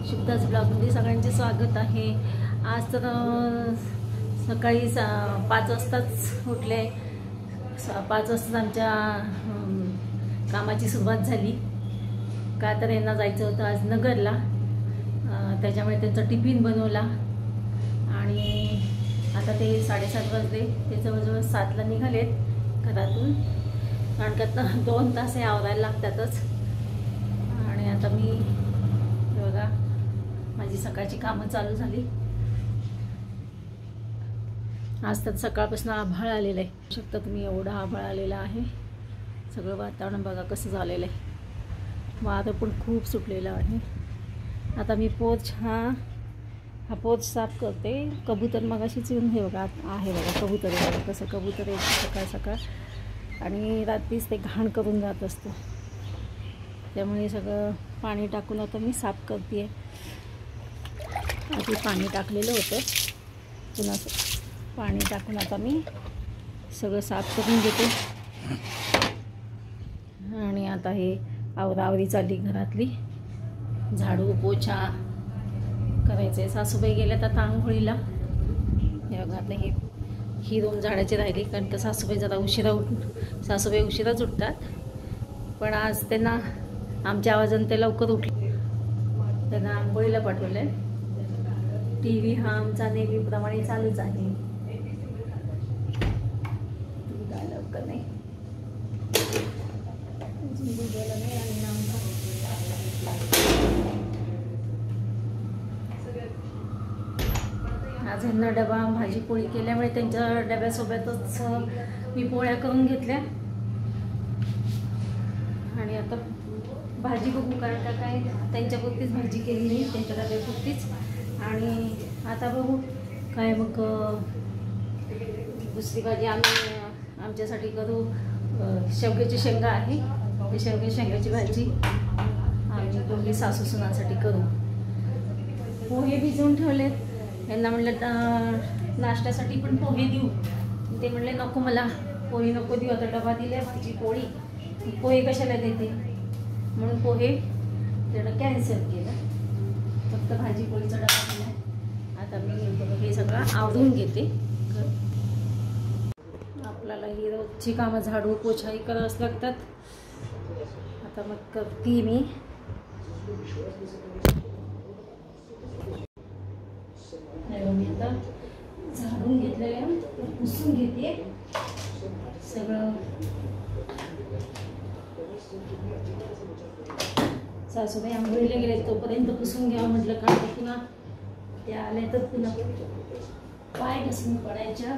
शुभदास ब्लॉगमध्ये सगळ्यांचे स्वागत आहे। आज तर सकाळी 5 वाजताच उठले। 5 वाजता आमच्या कामाची सुरुवात झाली। का तर यांना जायचं होतं आज नगरला, त्याच्यामुळे त्यांचा टिफिन बनवला आणि आता ते 7:30 वाजले। ते जवळजवळ 7ला निघालेत घरातून, कारण का 2 तास हे आवरायला लागतातच। आणि आता मी बघा माझी सकाळची कामं चालू झाली। आज तर सकाळपासून आभाळ आलेलं आहे, बघू शकता तुम्ही, एवढा आभाळ आलेला आहे। सगळं वातावरण बघा कसं झालेलं आहे, वारं पण खूप सुटलेलं आहे। आता मी हा पोच साफ करते। कबूतर मगाशीच येऊन हे बघा आहे, बघा कबूतर आहे, बघा कसं कबूतर आहे सकाळ सकाळ, आणि रात्रीच ते घाण करून जात असतो। त्यामुळे सगळं पाणी टाकून आता मी साफ करते। आधी पाणी टाकलेलं होतं, पुन्हा पाणी टाकून आता मी सगळं साफ करून घेते। आणि आता हे आवरावरी चालली घरातली, झाडू पोछा करायचे। सासूबाई गेल्यात आता आंघोळीला। हे बघा आता ही रूम झाडाची राहिली, कारण का सासूबाई जरा सासूबाई उशिराच उठतात, पण आज त्यांना आमच्या आवाजाने ते लवकर उठले। त्यांना आंघोळीला पाठवले। TV हा आमचा नेहमीप्रमाणे चालूच आहे। काय लवकर नाही आज ह्यांना डबा भाजी पोळी केल्यामुळे त्यांच्या डब्यासोबतच मी पोळ्या करून घेतल्या। आणि आता भाजी बघू, कारण का काय त्यांच्यापुरतीच भाजी केली नाही, त्यांच्या डब्यापुरतीच। आणि आता बघू काय मग दुसरी भाजी आम्ही आमच्यासाठी करू। शेवग्याची शेंगा आहे, ते शेंगाची भाजी आणि दोन्ही सासू सुनांसाठी करू। पोहे भिजवून ठेवलेत। यांना म्हणलं नाश्त्यासाठी पण पोहे देऊ, ते म्हणले नको, मला पोहे नको देऊ, आता डबा दिले भाजी पोळी, पोहे कशाला देते, म्हणून पोहे त्यानं कॅन्सल केलं, फक्त भाजी पोळीचा डबा दिला। आता मी हे सगळं आवरून घेते। आपल्याला ही रोजची कामं झाडू पोछाही करावंच लागतात। आता मग करते मी। मी आता झाडून घेतलेलं पुसून घेते सगळं। सासूबाई आंघोळीला गेले, तोपर्यंत पुसून घ्यावं म्हटलं, कारण पुन्हा त्या आल्या तर पुन्हा पाय घसरून पडायच्या।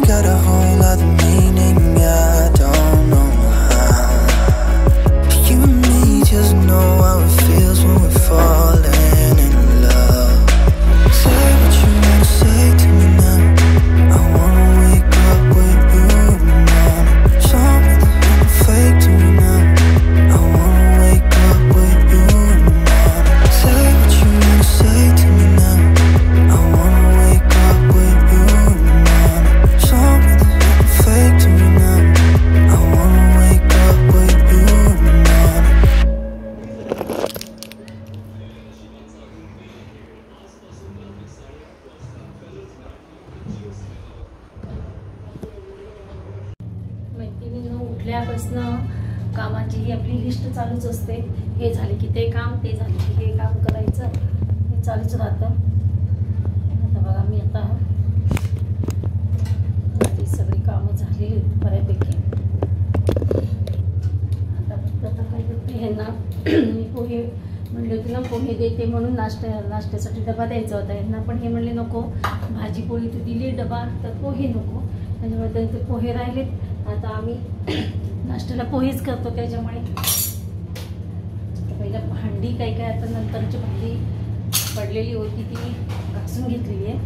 Got a whole lot of meaning, I don't सकाळपासनं कामाची ही आपली लिस्ट चालूच असते. हे झाले की ते काम, ते झाले की हे काम करायचं, हे चालूच राहतं. आता बघा मी आता माझी सगळी कामं झालेली बऱ्यापैकी. आता काय करते, ह्यांना मी पोहे म्हणले होते ना, पोहे देते म्हणून नाश्त्यासाठी डबा द्यायचा होता यांना, पण हे म्हणले नको, भाजी पोळी तर दिली डबा, तर पोहे नको. त्याच्यामुळे त्यांचे पोहे राहिलेत. आता आम्ही नाश्त्याला पोहेच करतो. त्याच्यामुळे पहिलं भांडी काय काय, आता नंतरची भांडी पडलेली होती ती घासून घेतलेली आहे.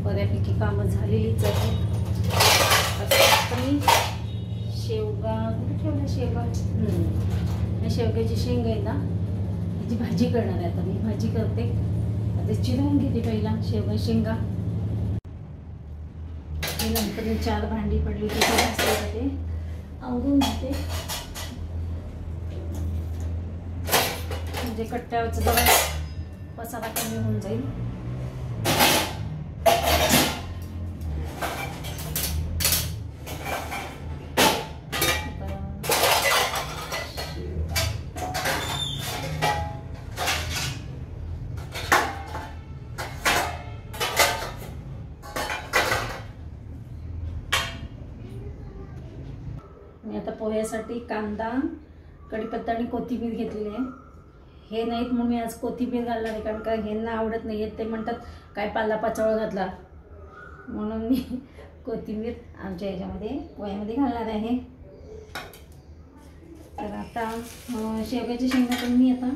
बऱ्यापैकी कामं झालेलीच आहेत. आता मी शेवगा कुठे ठेवल्या, शेवग्याची शेंग आहे ना, त्याची भाजी करणार आहे. आता मी भाजी करते. आता चिरून घेते पहिला शेवगा शेंगा. नंतर 4 भांडी पडली होती ते आवरून घेते, म्हणजे कट्ट्यावरचं जरा पसारा कमी होऊन जाईल. मी आता पोह्यासाठी कांदा, कढीपत्ता आणि कोथिंबीर घेतलेली आहे. हे नाहीत म्हणून मी आज कोथिंबीर घालणार आहे, कारण का ह्यांना आवडत नाही आहेत. ते म्हणतात काय पालापाचोळा घातला, म्हणून मी कोथिंबीर आमच्या ह्याच्यामध्ये पोह्यामध्ये घालणार आहे. तर आता शेवग्याची शेंगा पण मी आता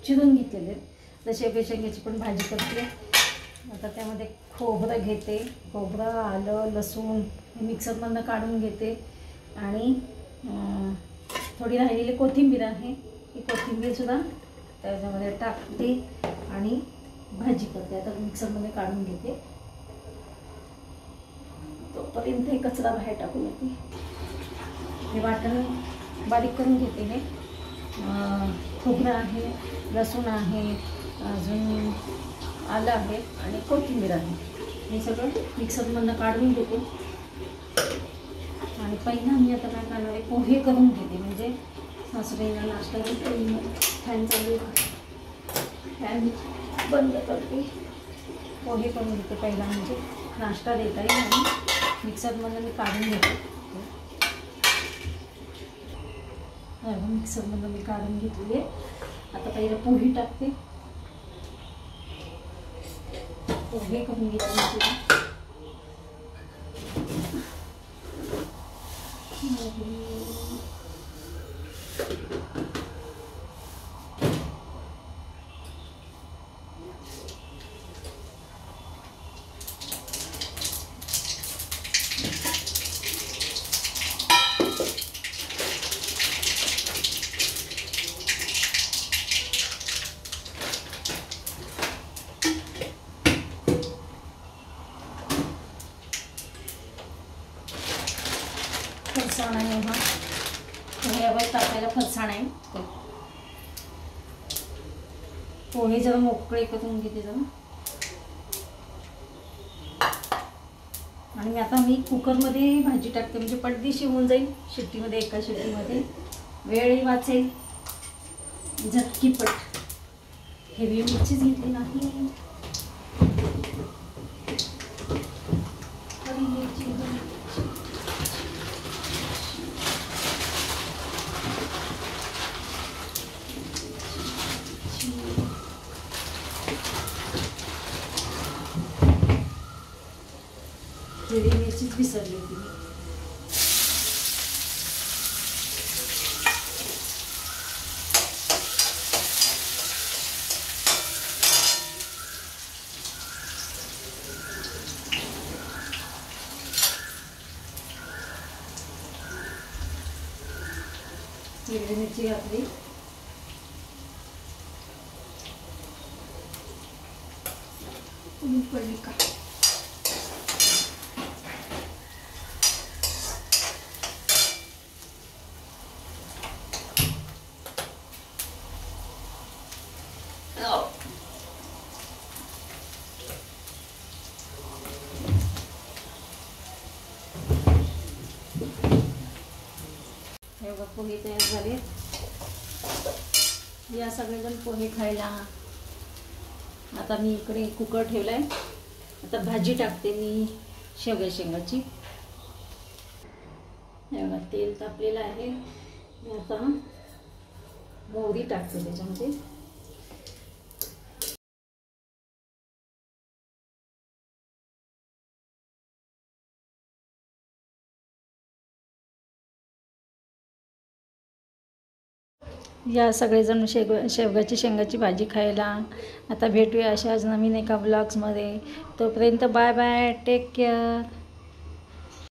चिरून घेतलेले आहेत. तर शेवग्याच्या शेंगाची पण भाजी करते. आता त्यामध्ये खोबरं घेते, खोबरं, आलं, लसूण हे मिक्सरमधनं काढून घेते आणि थोडी राहिलेली कोथिंबीर आहे, ही कोथिंबीरसुद्धा त्याच्यामध्ये टाकते आणि भाजी करते. आता मिक्सरमध्ये काढून घेते, तोपर्यंत हे कचरा बाहेर टाकून येते. हे वाटण बारीक करून घेते. हे खोबरं आहे, लसूण आहे, अजून आलं आहे आणि कोथिंबीर आहे. हे सगळं मिक्सरमधनं काढून घेते. आणि पहिला मी आता काय करणार आहे, पोहे करून घेते. म्हणजे सासूबाईंना नाश्ता घेते. फॅन चालू, फॅन बंद करते. पोहे करून घेते पहिला, म्हणजे नाश्ता देता येईल. आणि मिक्सरमधनं मी काढून घेते. मिक्सरमधनं मी काढून घेतली आहे. आता पहिलं पोहे टाकते. पोहे करून घेतले. फरसाण आहे हा, पोह्यावर टाकायला फरसाण आहे. पोहे जरा मोकळे करून घेते जरा. आणि आता मी कुकरमध्ये भाजी टाकते, म्हणजे पटदिशी होऊन जाईल शिट्टीमध्ये. एका शिट्टीमध्ये वेळही वाचेल, झटकीपट. हेवी मिरचीच घेतली नाही. हिरवी मिरचीच विसरली होती मी. हिरवी मिरची घातली. पडली का? बघा पोहे तयार झाले. या सगळेजण पोहे खायला. आता मी इकडे कुकर ठेवलाय. आता भाजी टाकते मी शेवग्याची. बघा तेल तापलेलं आहे. मी आता मोहरी टाकते त्याच्यामध्ये. या सगळेजण शेवगाची शेंगाची भाजी खायला. आता भेटूया अशाच नवीन एका ब्लॉग्समध्ये. तोपर्यंत बाय बाय, टेक केअर.